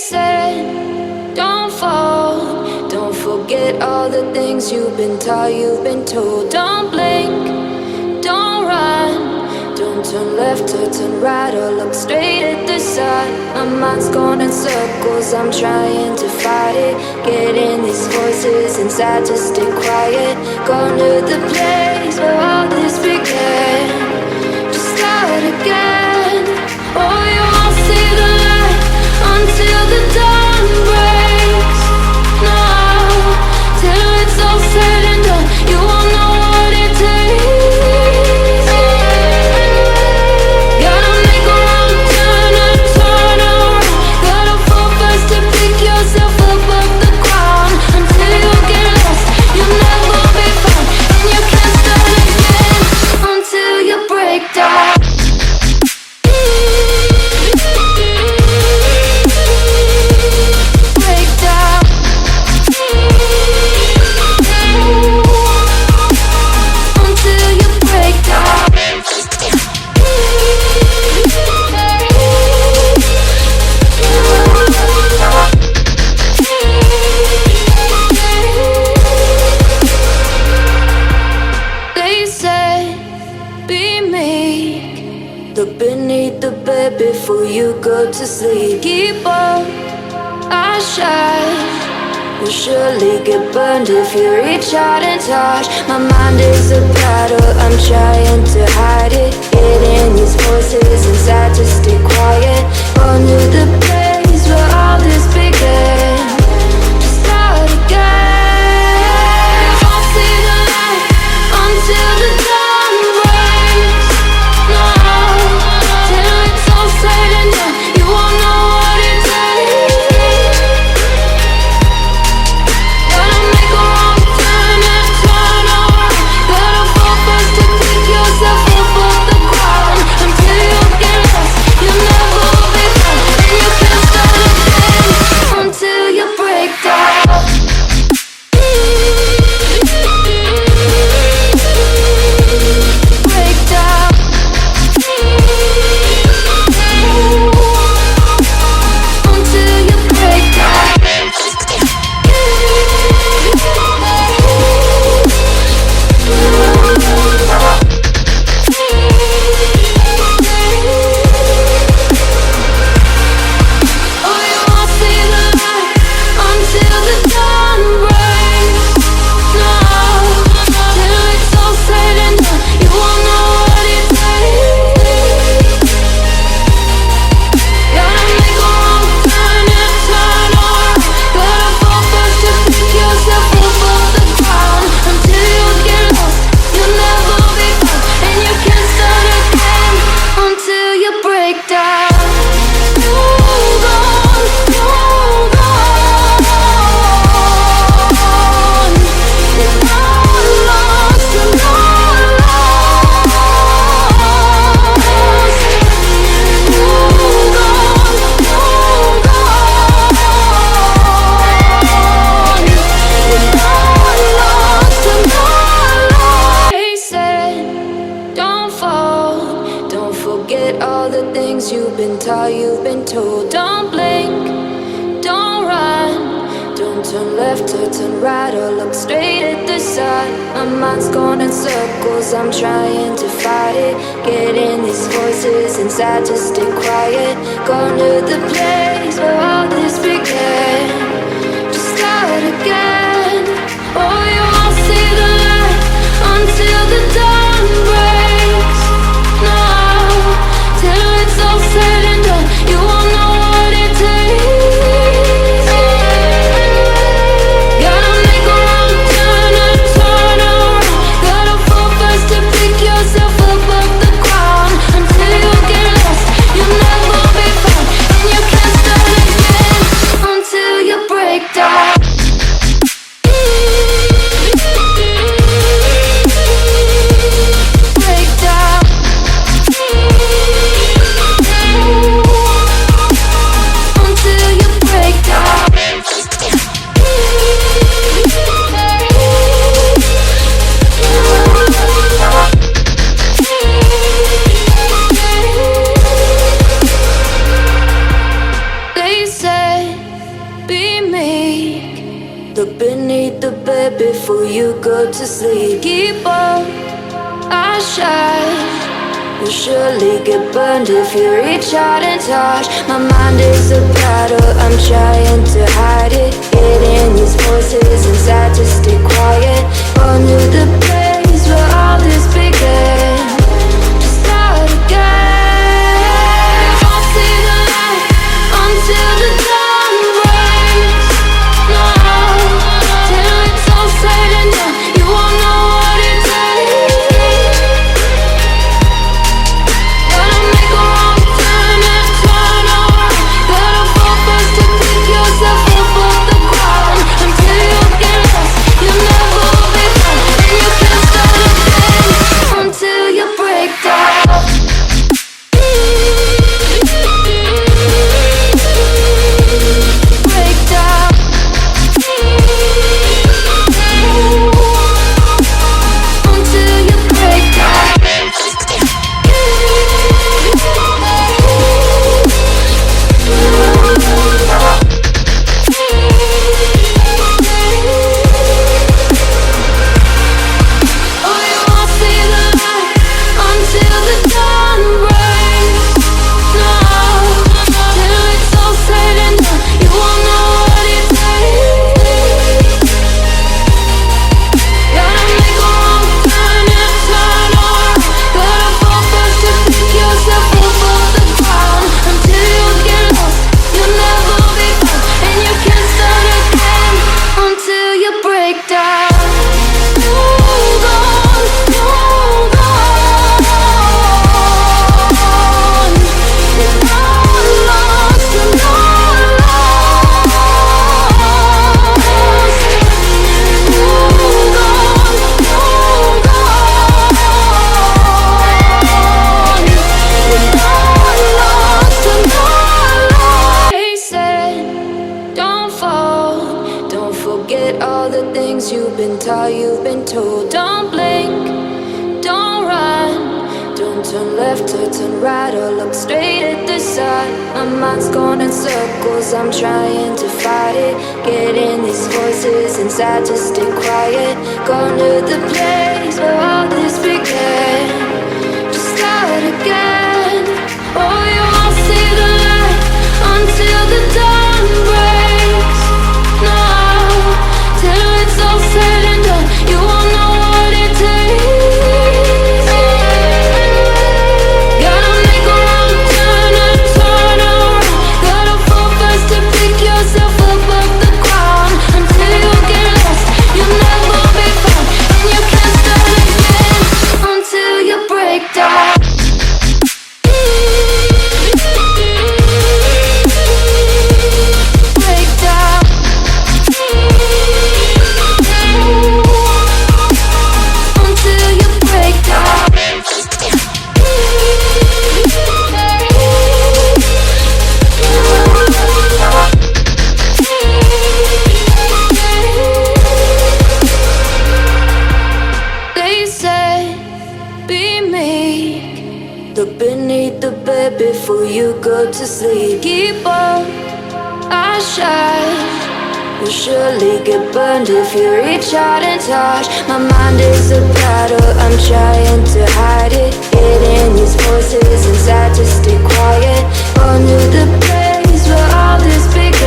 said, don't fall, don't forget all the things you've been taught, you've been told. Don't blink, don't run, don't turn left or turn right or look straight at the sun. My mind's going in circles, I'm trying to fight it, getting these voices inside to stay quiet. Going to the place where all this began, to start again. Oh, you won't see the light until the dawn breaks. No, till it's all said and done, you won't know what it takes. Gotta make a wrong turn and turn around. Gotta fall first to pick yourself up off the ground. Until you get lost, you'll never be found, and you can't start again until you break down. Look beneath the bed before you go to sleep. Keep on, I shine. You'll surely get burned if you reach out and touch. My mind is a battle, I'm trying to hide it, getting these voices inside to stay quiet. On to the place where all this began, to start again. You won't see the light until the dawn breaks. No, till it's all said and done, you won't know what it takes. Gotta make a wrong turn and turn around. Gotta fall first to pick yourself up off the ground. Until you get lost, you'll never be found, and you can't start again until you break down. Break down. Until you break down. Oh, you won't see the light until the dawn breaks. No, till it's all said and done, you won't know what it takes. Gotta make a wrong turn and turn around. Gotta fall first to pick yourself up off the ground. Until you get lost, you'll never be found, and you can't start again until you break down. Hold on, hold on. You're not lost, you're not lost. Hold on, hold on. You're not lost, you're not lost. They said, don't fall, don't forget all the things you've been taught, you've been told. Don't blink, don't run, don't turn left or turn right or look straight at the sun. My mind's going in circles, I'm trying to fight it, getting these voices inside to stay quiet. Going to the place where all this began, to start again. Oh, you won't see the light until the dawn breaks. No, till it's all said and done, you won't know what it takes. Gotta make a wrong turn and turn around. Gotta fall first to pick yourself up off the ground. Until you get lost, you'll never be found, and you can't start again be meek. Look beneath the bed before you go to sleep. Keep on, I shine. You'll surely get burned if you reach out and touch. My mind is a battle, I'm trying to hide it. Getting these voices inside to stay quiet. On to the place where all this began. To start again. I'll see the light until the dawn breaks. No, till it's all said and done, you won't know what it takes. Gotta make a wrong turn and turn around. Gotta fall first to pick yourself up off the ground. Until you get lost, you'll never be found. And you can't start again until you break down. Break down. Until you break down. Oh, you won't see the light until the dawn breaks. No, till it's all said and done, you won't know what it takes. Gotta make a wrong turn and turn around. Gotta fall first to pick yourself up off the ground. Until you get lost, you'll never be found. And you can't start again until you break down. Hold on, hold on. You're not lost, you're not lost. Hold on, hold on. You're not lost, you're not lost. They said, don't fall. Don't forget all the things you've been taught, you've been told. Don't blink, don't run. Don't turn left or turn right or look straight at the sun. My mind's going in circles, I'm trying to fight it. Getting these voices inside to stay quiet. Going to the place where all this began. To start again. Oh, you won't see the light until the dawn breaks. No, till it's all said and done, you won't know what it takes. Gotta make a wrong turn and turn around. Gotta fall first to pick yourself up off the ground. Until you get lost, you'll never be found. And you can't start again until you break down. Break down. Until you break down. They said, be meek. Look beneath the bed before you go to sleep. Keep on, I shine. You'll surely get burned if you reach out and touch. My mind is a battle, I'm trying to hide it. Getting these voices inside to stay quiet. On to the place where all this began.